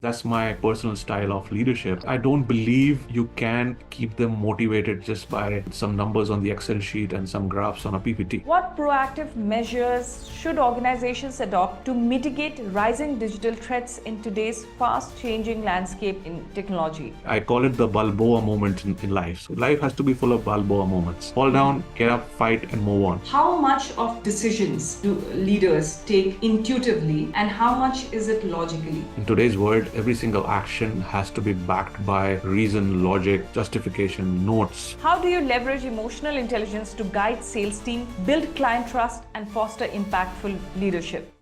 That's my personal style of leadership. I don't believe you can keep them motivated just by some numbers on the Excel sheet and some graphs on a PPT. What proactive measures should organizations adopt to mitigate rising digital threats in today's fast-changing landscape in technology? I call it the Balboa moment in life. So life has to be full of Balboa moments. Fall down, get up, fight, and move on. How much of decisions do leaders take intuitively and how much is it logically? In today's world, every single action has to be backed by reason, logic, justification, notes. How do you leverage emotional intelligence to guide sales team, build client trust, and foster impactful leadership?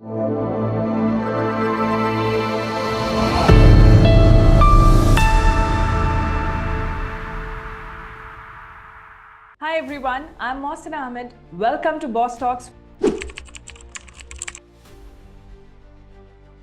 Hi everyone, I'm Mohsinaa Ahmad. Welcome to Boss Talks,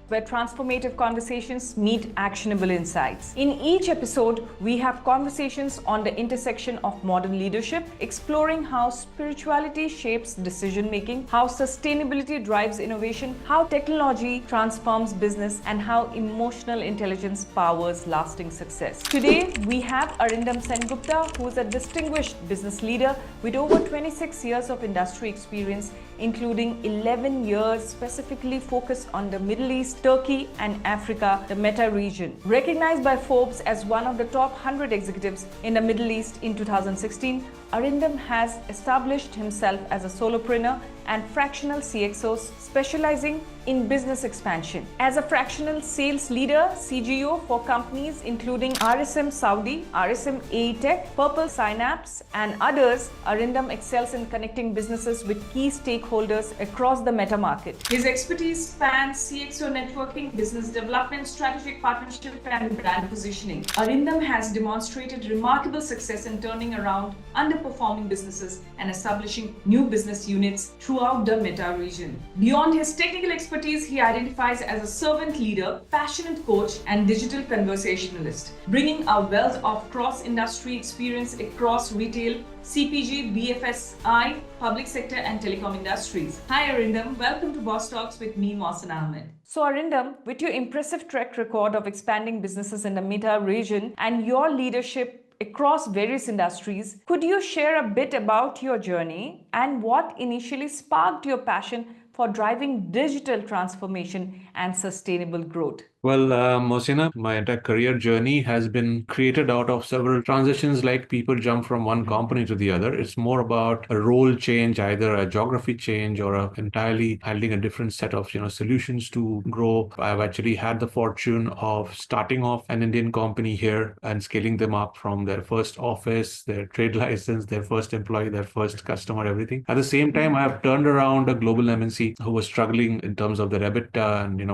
where transformative conversations meet actionable insights. In each episode, we have conversations on the intersection of modern leadership, exploring how spirituality shapes decision-making, how sustainability drives innovation, how technology transforms business, and how emotional intelligence powers lasting success. Today, we have Arindam Sengupta, who is a distinguished business leader with over 26 years of industry experience, including 11 years specifically focused on the Middle East, Turkey, and Africa, the META region. Recognized by Forbes as one of the top 100 executives in the Middle East in 2016, Arindam has established himself as a solopreneur and fractional CXO specializing in business expansion. As a fractional sales leader, CGO for companies including RSM Saudi, RSM AE-Tech, Purple Synapse, and others, Arindam excels in connecting businesses with key stakeholders across the meta market. His expertise spans CXO networking, business development, strategic partnership, and brand positioning. Arindam has demonstrated remarkable success in turning around underperforming businesses and establishing new business units throughout the META region. Beyond his technical expertise, he identifies as a servant leader, passionate coach, and digital conversationalist, bringing a wealth of cross-industry experience across retail, CPG, BFSI, public sector, and telecom industries. Hi Arindam, welcome to Boss Talks with me, Mohsinaa Ahmad. So Arindam, with your impressive track record of expanding businesses in the META region and your leadership across various industries, could you share a bit about your journey and what initially sparked your passion for driving digital transformation and sustainable growth? Well, Mohsinaa, my entire career journey has been created out of several transitions, like people jump from one company to the other. It's more about a role change, either a geography change or entirely handling a different set of solutions to grow. I've actually had the fortune of starting off an Indian company here and scaling them up from their first office, their trade license, their first employee, their first customer, everything. At the same time, I have turned around a global MNC who was struggling in terms of their EBITDA and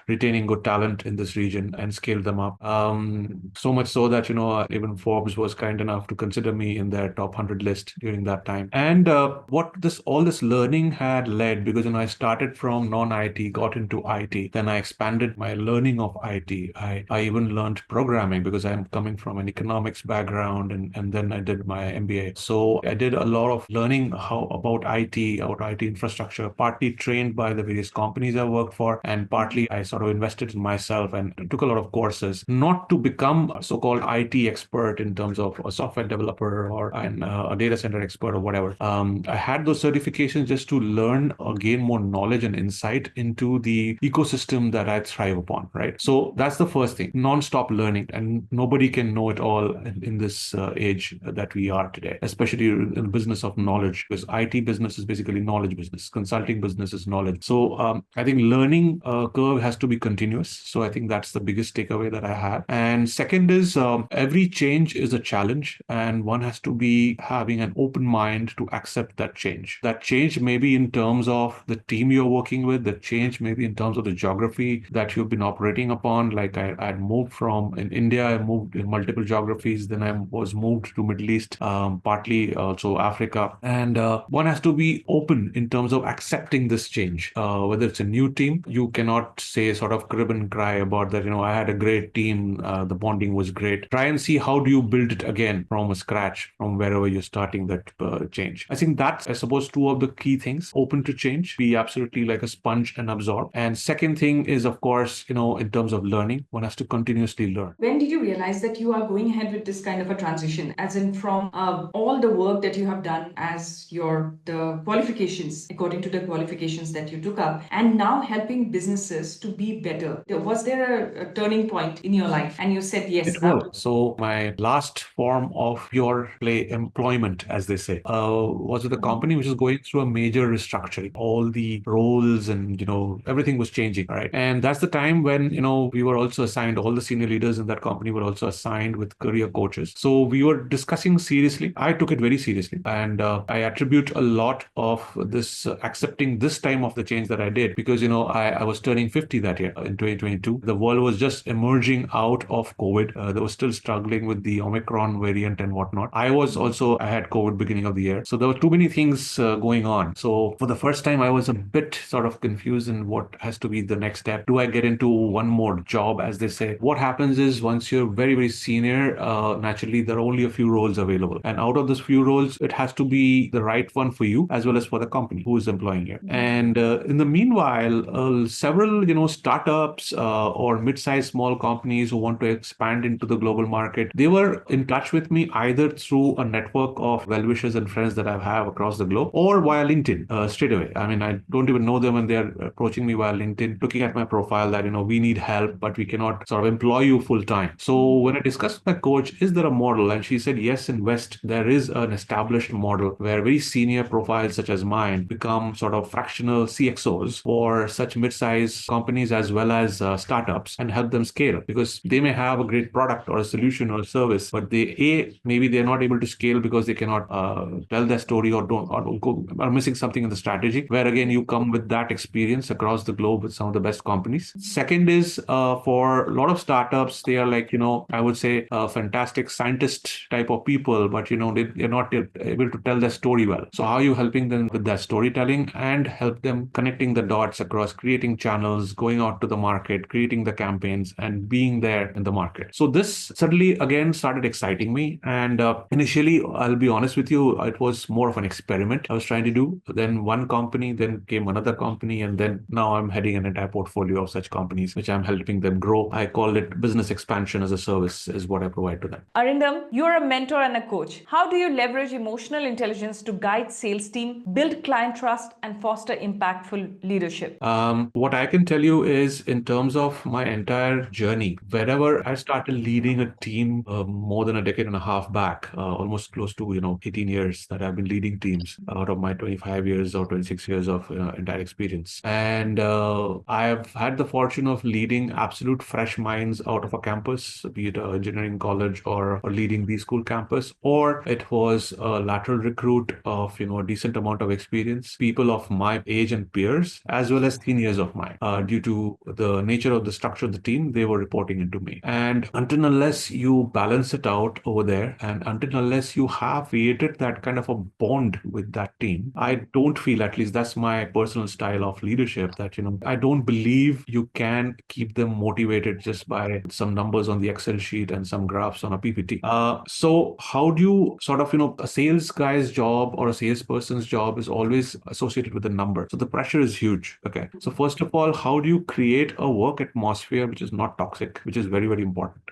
retaining good talent in this region and scale them up. So much so that, even Forbes was kind enough to consider me in their top 100 list during that time. And all this learning had led, because, I started from non-IT, got into IT, then I expanded my learning of IT. I even learned programming because I'm coming from an economics background, and then I did my MBA. So I did a lot of learning about IT infrastructure, partly trained by the various companies I worked for, and partly I sort of invested in myself and took a lot of courses, not to become a so-called IT expert in terms of a software developer or a data center expert or whatever. I had those certifications just to learn or gain more knowledge and insight into the ecosystem that I thrive upon, right? So that's the first thing, non-stop learning, and nobody can know it all in this age that we are today, especially in the business of knowledge, because IT business is basically knowledge business, consulting business is knowledge. So I think learning curve has to be continuous. So I think that's the biggest takeaway that I have. And second is every change is a challenge, and one has to be having an open mind to accept that change. That change may be in terms of the team you're working with, the change may be in terms of the geography that you've been operating upon. Like I'd moved from in India, I moved in multiple geographies, then I was moved to Middle East, partly also Africa. And one has to be open in terms of accepting this change. Whether it's a new team, you cannot not say sort of crib and cry about that, I had a great team, the bonding was great. Try and see how do you build it again from a scratch, from wherever you're starting that change. I think that's, I suppose, two of the key things. Open to change, be absolutely like a sponge and absorb. And second thing is, of course, in terms of learning, one has to continuously learn. When did you realize that you are going ahead with this kind of a transition, as in from all the work that you have done as the qualifications, according to the qualifications that you took up, and now helping businesses to be better? Was there a turning point in your life and you said yes? It was. So my last form of pure play employment, as they say, was with a company which is going through a major restructuring. All the roles and, everything was changing, right? And that's the time when, we were also assigned, all the senior leaders in that company were also assigned with career coaches. So we were discussing seriously. I took it very seriously. And I attribute a lot of this accepting this time of the change that I did because, I was turning 50 that year in 2022. The world was just emerging out of COVID. They were still struggling with the Omicron variant and whatnot. I had COVID beginning of the year. So there were too many things going on. So for the first time, I was a bit sort of confused in what has to be the next step. Do I get into one more job, as they say? What happens is once you're very, very senior, naturally, there are only a few roles available. And out of those few roles, it has to be the right one for you as well as for the company who is employing you. And in the meanwhile, several, startups or mid-sized small companies who want to expand into the global market, they were in touch with me either through a network of well-wishers and friends that I have across the globe or via LinkedIn straight away. I mean, I don't even know them and they're approaching me via LinkedIn, looking at my profile that, we need help, but we cannot sort of employ you full time. So when I discussed with my coach, is there a model? And she said, yes, in West, there is an established model where very senior profiles such as mine become sort of fractional CXOs for such mid-sized companies as well as startups and help them scale, because they may have a great product or a solution or a service, but maybe they're not able to scale because they cannot tell their story or are missing something in the strategy, where again, you come with that experience across the globe with some of the best companies. Second is for a lot of startups, they are like, I would say fantastic scientist type of people, but, they're not able to tell their story well. So how are you helping them with that storytelling and help them connecting the dots across, creating channels, going out to the market, creating the campaigns and being there in the market? So this suddenly again started exciting me. And initially, I'll be honest with you, it was more of an experiment I was trying to do. Then one company, then came another company, and then now I'm heading an entire portfolio of such companies, which I'm helping them grow. I call it business expansion as a service is what I provide to them. Arindam, you're a mentor and a coach. How do you leverage emotional intelligence to guide sales team, build client trust, and foster impactful leadership? What I can tell you is, in terms of my entire journey, wherever I started leading a team more than a decade and a half back, almost close to 18 years that I've been leading teams out of my 25 years or 26 years of entire experience. And I have had the fortune of leading absolute fresh minds out of a campus, be it an engineering college or leading the school campus, or it was a lateral recruit of a decent amount of experience, people of my age and peers, as well as seniors of mine. Due to the nature of the structure of the team, they were reporting into me. And until unless you balance it out over there, and until unless you have created that kind of a bond with that team, I don't feel, at least that's my personal style of leadership, that I don't believe you can keep them motivated just by some numbers on the Excel sheet and some graphs on a PPT. So how do you sort of, a sales guy's job or a salesperson's job is always associated with a number. So the pressure is huge. Okay. So first of all, how do you create a work atmosphere which is not toxic, which is very, very important.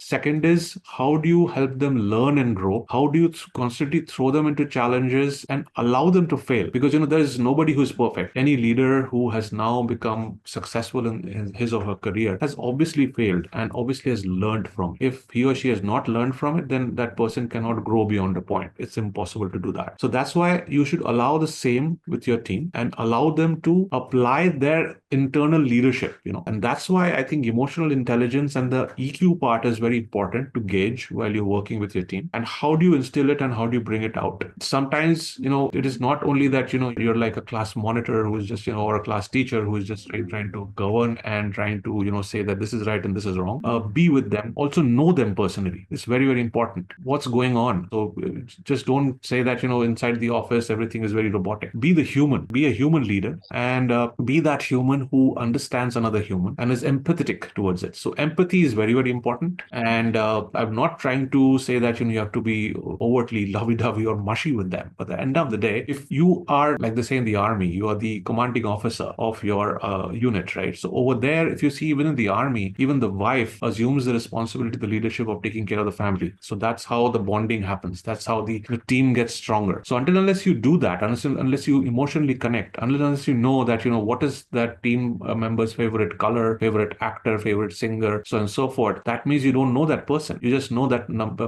Second is, how do you help them learn and grow? How do you constantly throw them into challenges and allow them to fail? Because, there is nobody who's perfect. Any leader who has now become successful in his or her career has obviously failed and obviously has learned from it. If he or she has not learned from it, then that person cannot grow beyond a point. It's impossible to do that. So that's why you should allow the same with your team and allow them to apply their internal leadership, and that's why I think emotional intelligence and the EQ part is very important to gauge while you're working with your team. And how do you instill it and how do you bring it out? Sometimes, it is not only that, you're like a class monitor who is just, or a class teacher who is just trying to govern and trying to, say that this is right and this is wrong. Be with them. Also know them personally. It's very, very important. What's going on? So just don't say that, inside the office, everything is very robotic. Be the human. Be a human leader and be that human who understands another human and is empathetic towards it. So empathy is very, very important. And I'm not trying to say that you have to be overtly lovey-dovey or mushy with them. But at the end of the day, if you are, like they say in the army, you are the commanding officer of your unit, right? So over there, if you see even in the army, even the wife assumes the responsibility, the leadership of taking care of the family. So that's how the bonding happens. That's how the team gets stronger. So unless you do that, unless you emotionally connect, unless you know that, what is that team member's favorite color, favorite actor, favorite singer, so on and so forth, that means you don't know that person. You just know that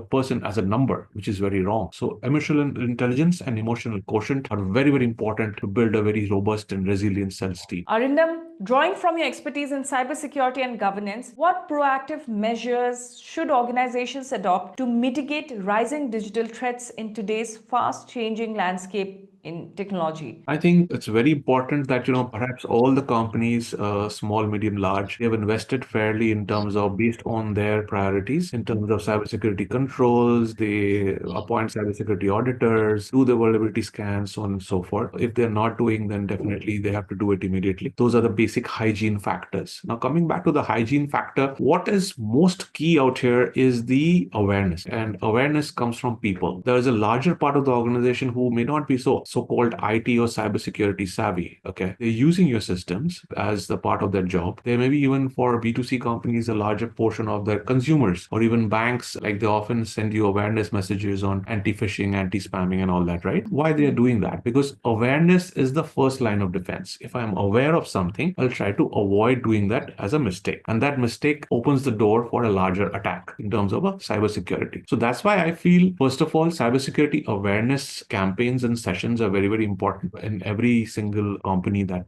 person as a number, which is very wrong. So emotional intelligence and emotional quotient are very, very important to build a very robust and resilient self-esteem. Arindam, drawing from your expertise in cybersecurity and governance, what proactive measures should organizations adopt to mitigate rising digital threats in today's fast-changing landscape in technology? I think it's very important that, perhaps all the companies, small, medium, large, they have invested fairly in terms of based on their priorities, in terms of cybersecurity controls, they appoint cybersecurity auditors, do the vulnerability scans, so on and so forth. If they're not doing, then definitely they have to do it immediately. Those are the basic hygiene factors. Now, coming back to the hygiene factor, what is most key out here is the awareness. And awareness comes from people. There is a larger part of the organization who may not be so-called IT or cybersecurity savvy. Okay, they're using your systems as the part of their job. There may be even for B2C companies a larger portion of their consumers, or even banks, like they often send you awareness messages on anti-phishing, anti-spamming, and all that, right? Why they are doing that? Because awareness is the first line of defense. If I'm aware of something, I'll try to avoid doing that as a mistake, and that mistake opens the door for a larger attack in terms of a cybersecurity. So that's why I feel, first of all, cybersecurity awareness campaigns and sessions are very, very important in every single company that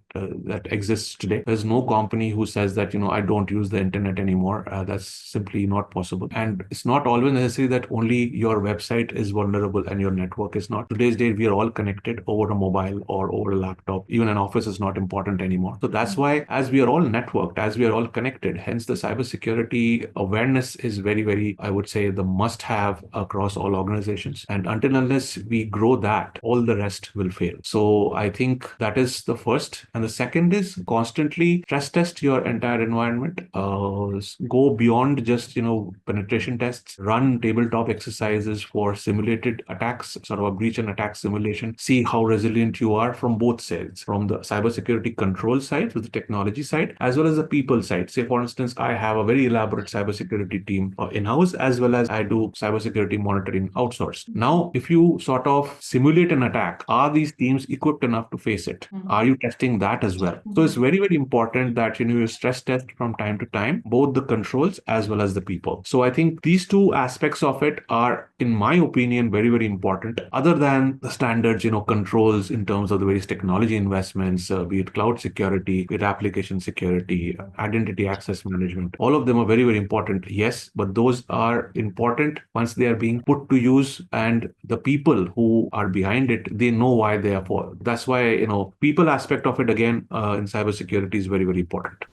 exists today. There's no company who says that, I don't use the internet anymore. That's simply not possible. And it's not always necessary that only your website is vulnerable and your network is not. Today's date, we are all connected over a mobile or over a laptop. Even an office is not important anymore. So that's why, as we are all networked, as we are all connected, hence the cybersecurity awareness is very, very, I would say, the must-have across all organizations. And until unless we grow that, all the rest will fail. So I think that is the first. And the second is constantly stress test your entire environment. Go beyond just, penetration tests, run tabletop exercises for simulated attacks, sort of a breach and attack simulation. See how resilient you are from both sides, from the cybersecurity control side to the technology side, as well as the people side. Say, for instance, I have a very elaborate cybersecurity team in-house, as well as I do cybersecurity monitoring outsourced. Now, if you sort of simulate an attack, are these teams equipped enough to face it? Are you testing that as well? So it's very, very important that you stress test from time to time, both the controls as well as the people. So I think these two aspects of it are, in my opinion, very, very important. Other than the standards, controls in terms of the various technology investments, be it cloud security, be it application security, identity access management, all of them are very, very important. Yes, but those are important once they are being put to use, and the people who are behind it, they know why they are for. That's why, people aspect of it again in cybersecurity is very, very important.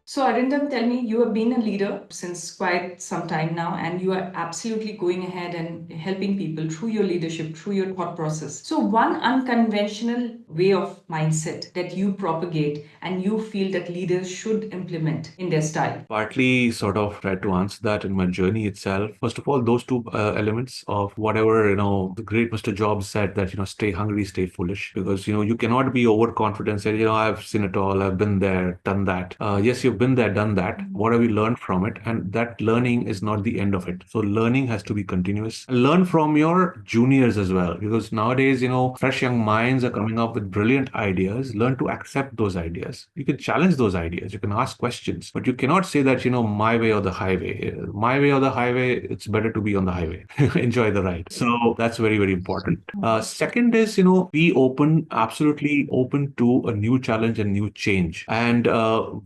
So, Arindam, tell me, you have been a leader since quite some time now, and you are absolutely going ahead and helping people through your leadership, through your thought process. So, one unconventional way of mindset that you propagate and you feel that leaders should implement in their style? Partly sort of tried to answer that in my journey itself. First of all, those two elements of whatever, the great Mr. Jobs said that, stay hungry, stay foolish, because, you cannot be overconfident and say, I've seen it all, I've been there, done that. Yes, you've been there, done that. What have you learned from it? And that learning is not the end of it. So learning has to be continuous. Learn from your juniors as well, because nowadays, fresh young minds are coming up with brilliant ideas. Learn to accept those ideas. You can challenge those ideas. You can ask questions, but you cannot say that, my way or the highway. My way or the highway, it's better to be on the highway. Enjoy the ride. So that's very, very important. Second is, be open, absolutely open to a new challenge and new change. And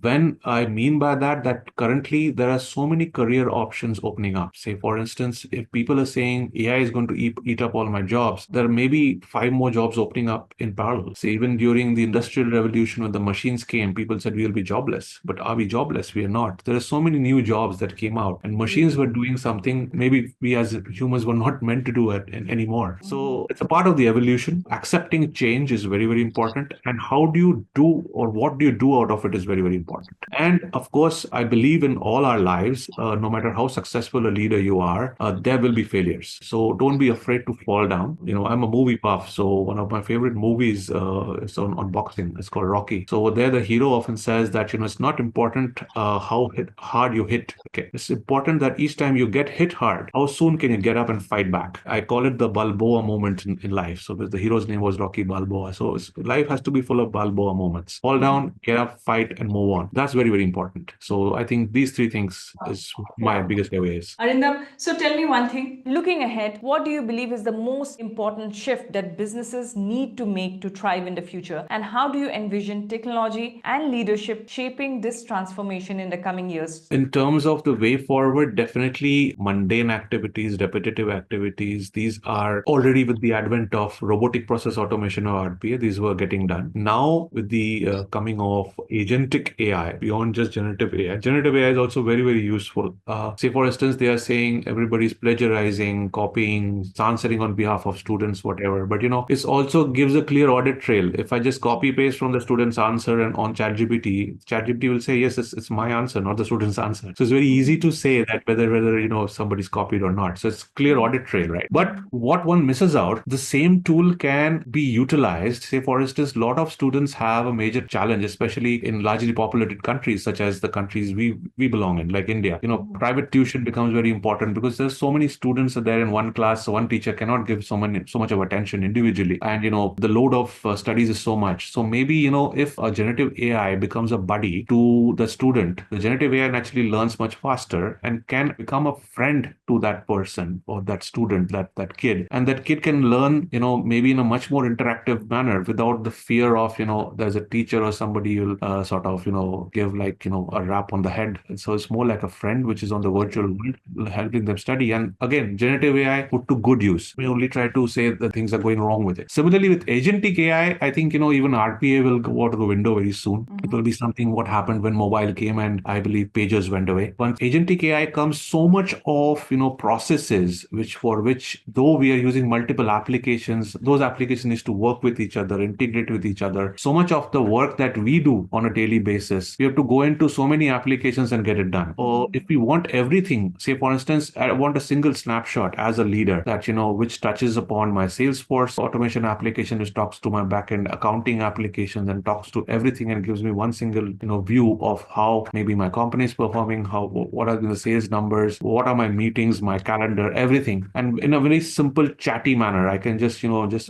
when I mean by that currently there are so many career options opening up. Say, for instance, if people are saying AI is going to eat up all my jobs, there may be 5 more jobs opening up in parallel. Say, even during the Industrial Revolution when the machines came, people said we'll be jobless. But are we jobless? We are not. There are so many new jobs that came out, and machines were doing something maybe we as humans were not meant to do it anymore. So it's a part of the evolution. Accepting change is very, very important. And how do you do, or what do you do out of it, is very, very important. And of course, I believe in all our lives, no matter how successful a leader you are, there will be failures. So don't be afraid to fall down. I'm a movie buff. So one of my favorite movies is on boxing. It's called Rocky. So there the hero often says that, it's not important how hard you hit. Okay. It's important that each time you get hit hard, how soon can you get up and fight back? I call it the Balboa moment in life. So the hero's name was Rocky Balboa. So life has to be full of Balboa moments. Fall down, get up, fight, and move on. That's very, very important. So I think these three things is my biggest takeaways. Arindam, so tell me one thing. Looking ahead, what do you believe is the most important shift that businesses need to make to thrive in the future? And how do you envision technology and leadership shaping this transformation in the coming years? In terms of the way forward, definitely mundane activities, repetitive activities, these are already, with the advent of robotic process automation or RPA, these were getting done. Now, with the coming of agentic AI, beyond just generative AI is also very, very useful. Say, for instance, they are saying everybody's plagiarizing, copying, answering on behalf of students, whatever. But, it also gives a clear audit trail. If I just copy paste from the student's answer and on ChatGPT will say, yes, it's my answer, not the student's answer. So it's very easy to say that whether somebody's copied or not. So it's clear audit trail, right? But what one misses out, the same tool can be utilized. Say, for instance, a lot of students have a major challenge, especially in largely populated countries, such as the countries we belong in, like India. Private tuition becomes very important because there's so many students are there in one class. So one teacher cannot give so much of attention individually. And, the load of studies is so much. So maybe, if a generative AI becomes a buddy to the student, the generative AI naturally learns much faster and can become a friend to that person or that student, that kid. And that kid can learn, maybe in a much more interactive manner without the fear of, there's a teacher or somebody you'll sort of, give like, a rap on the head. And so it's more like a friend, which is on the virtual world, helping them study. And again, generative AI put to good use. We only try to say that things are going wrong with it. Similarly, with agentic AI, I think, even RPA will go out of the window very soon. It will be something what happened when mobile came and I believe pagers went away. Once agentic AI comes, so much of, processes for which though we are using multiple applications, those applications needs to work with each other, integrate with each other. So much of the work that we do on a daily basis, we have to go into so many applications and get it done. Or if we want everything, say for instance, I want a single snapshot as a leader that, which touches upon my Salesforce automation application, which talks to my backend accounting applications and talks to everything and gives me one single, view of how maybe my company is performing, what are the sales numbers, what are my meetings, my calendar, everything. And in a very simple chatty manner, I can just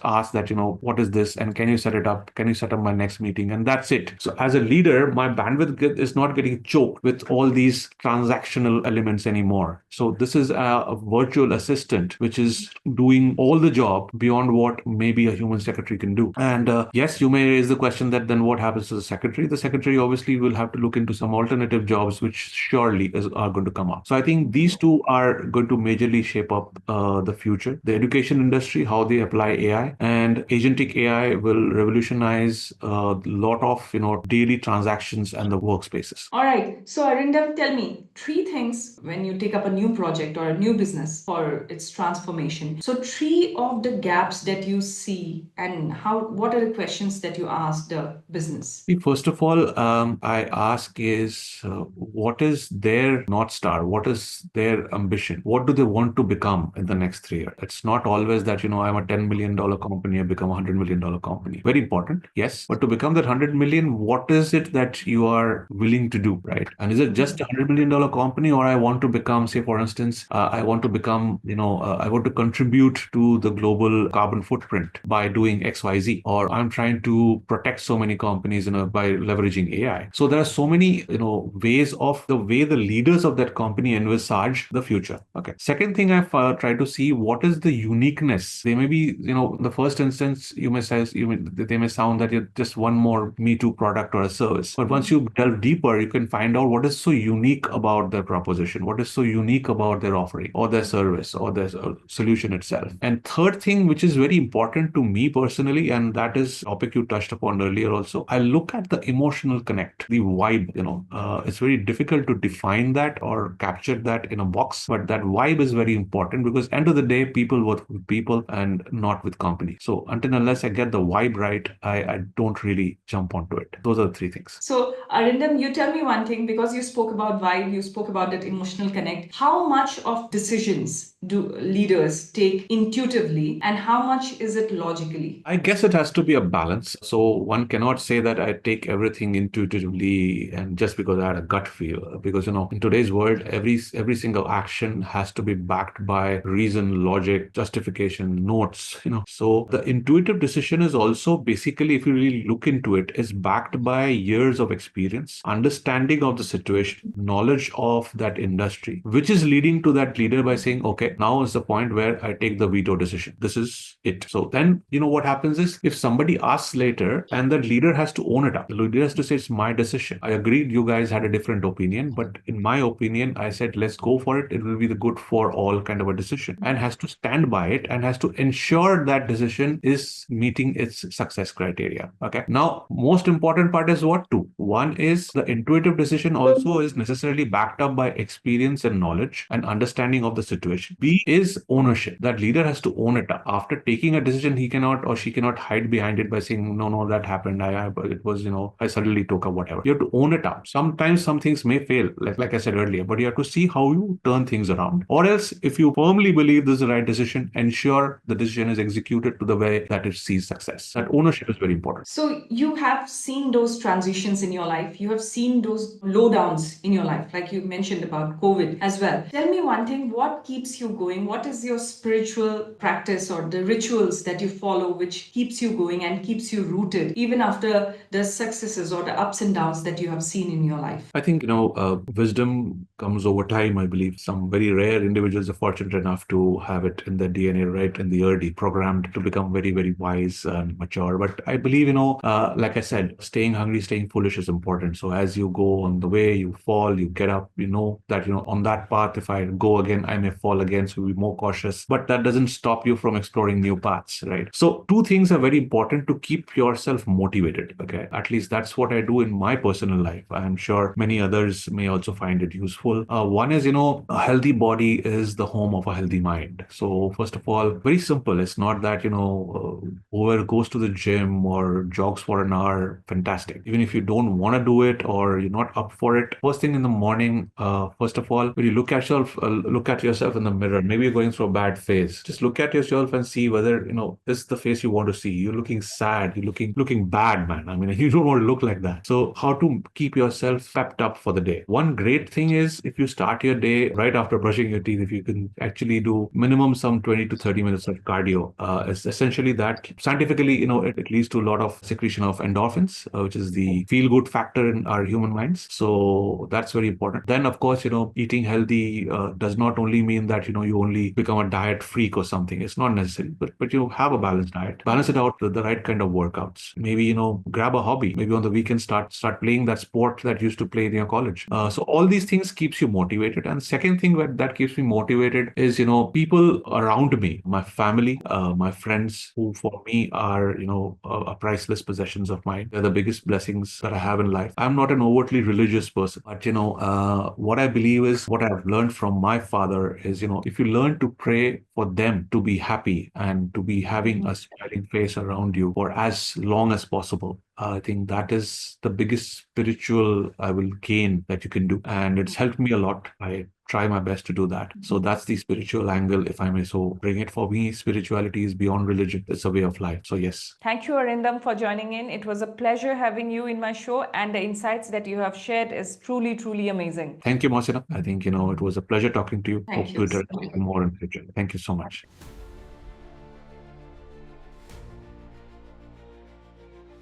ask that, what is this? And can you set it up? Can you set up my next meeting? And that's it. So as a leader, my bandwidth is not getting choked with all these transactional elements anymore. So this is a virtual assistant, which is doing all the job beyond what maybe a human secretary can do. And yes, you may raise the question that then what happens to the secretary? The secretary obviously will have to look into some alternative jobs, which surely are going to come up. So I think these two are going to majorly shape up the future. The education industry, how they apply AI, and agentic AI will revolutionize a lot of, daily transactions and the workspaces. All right. So Arindam, tell me 3 things when you take up a new project or a new business for its transformation. So 3 of the gaps that you see and what are the questions that you ask the business? First of all, I ask is what is their North Star? What is their ambition? What do they want to become in the next 3 years? It's not always that, I'm a $10 million company, I become a $100 million company. Very important, yes. But to become that $100 million, what is it that you are willing to do, right? And is it just a $100 million company, or I want to become, say, for instance, I want to become, I want to contribute to the global carbon footprint by doing XYZ, or I'm trying to protect so many companies, by leveraging AI. So there are so many, ways of the way the leaders of that company envisage the future. Okay. Second thing, I've tried to see what is the uniqueness. They may be, in the first instance, they may sound that you're just one more Me Too product or a service. But once you delve deeper, you can find out what is so unique about their proposition, what is so unique about their offering or their service or their solution itself. And third thing, which is very important to me personally, and that is a topic you touched upon earlier also, I look at the emotional connect, the vibe. It's very difficult to define that or capture that in a box, but that vibe is very important, because end of the day, people work with people and not with company. So until unless I get the vibe right, I don't really jump onto it. Those are the three things. So, Arindam, you tell me one thing, because you spoke about vibe, you spoke about that emotional connect. How much of decisions do leaders take intuitively, and how much is it logically? I guess it has to be a balance. So one cannot say that I take everything intuitively and just because I had a gut feel. Because, in today's world, every single action has to be backed by reason, logic, justification, notes, So the intuitive decision is also basically, if you really look into it, is backed by years of experience, understanding of the situation, knowledge of that industry, which is leading to that leader by saying, okay, now is the point where I take the veto decision. This is it. So then, what happens is, if somebody asks later and the leader has to own it up, the leader has to say, it's my decision. I agreed you guys had a different opinion, but in my opinion, I said, let's go for it. It will be the good for all kind of a decision, and has to stand by it and has to ensure that decision is meeting its success criteria. Okay. Now, most important part is what? Two. One is the intuitive decision also is necessarily backed up by experience and knowledge and understanding of the situation. B is ownership. That leader has to own it up. After taking a decision, he cannot or she cannot hide behind it by saying, no, that happened. It was, I suddenly took a whatever. You have to own it up. Sometimes some things may fail, like I said earlier, but you have to see how you turn things around. Or else, if you firmly believe this is the right decision, ensure the decision is executed to the way that it sees success. That ownership is very important. So you have seen those transitions in your life. You have seen those lowdowns in your life, like you mentioned about COVID as well. Tell me one thing, what keeps you going? What is your spiritual practice or the rituals that you follow which keeps you going and keeps you rooted even after the successes or the ups and downs that you have seen in your life? I think, wisdom comes over time, I believe. Some very rare individuals are fortunate enough to have it in their DNA, right, in the early, programmed to become very, very wise and mature. But I believe, like I said, staying hungry, staying foolish is important. So as you go on the way, you fall, you get up, that, on that path, if I go again, I may fall again. So be more cautious. But that doesn't stop you from exploring new paths, right? So two things are very important to keep yourself motivated. Okay. At least that's what I do in my personal life. I'm sure many others may also find it useful. One is, a healthy body is the home of a healthy mind. So first of all, very simple. It's not that, whoever goes to the gym or jogs for an hour, fantastic. Even if you don't want to do it or you're not up for it, first thing in the morning, first of all, when you look at yourself in the mirror, maybe you're going through a bad phase. Just look at yourself and see whether, this is the face you want to see. You're looking sad. You're looking bad, man. I mean, you don't want to look like that. So how to keep yourself pepped up for the day? One great thing is, if you start your day right after brushing your teeth, if you can actually do minimum some 20 to 30 minutes of cardio, it's essentially that scientifically, it leads to a lot of secretion of endorphins, which is the feel-good factor in our human minds. So that's very important. Then, of course, eating healthy does not only mean that, you only become a diet freak or something. It's not necessary, but you have a balanced diet. Balance it out with the right kind of workouts. Maybe, grab a hobby. Maybe on the weekend, start playing that sport that you used to play in your college. So all these things keeps you motivated. And second thing that keeps me motivated is, people around me, my family, my friends, who for me are, a priceless possessions of mine. They're the biggest blessings that I have in life. I'm not an overtly religious person, but, what I believe is, what I've learned from my father is, if you learn to pray for them to be happy and to be having a smiling face around you for as long as possible, I think that is the biggest spiritual I will gain that you can do. And it's helped me a lot. I try my best to do that. So that's the spiritual angle, if I may so bring it. For me, spirituality is beyond religion. It's a way of life. So yes. Thank you, Arindam, for joining in. It was a pleasure having you in my show, and the insights that you have shared is truly, truly amazing. Thank you, Mohsinaa. I think, it was a pleasure talking to you. Thank Hope you. to interact more in future. Thank you so much.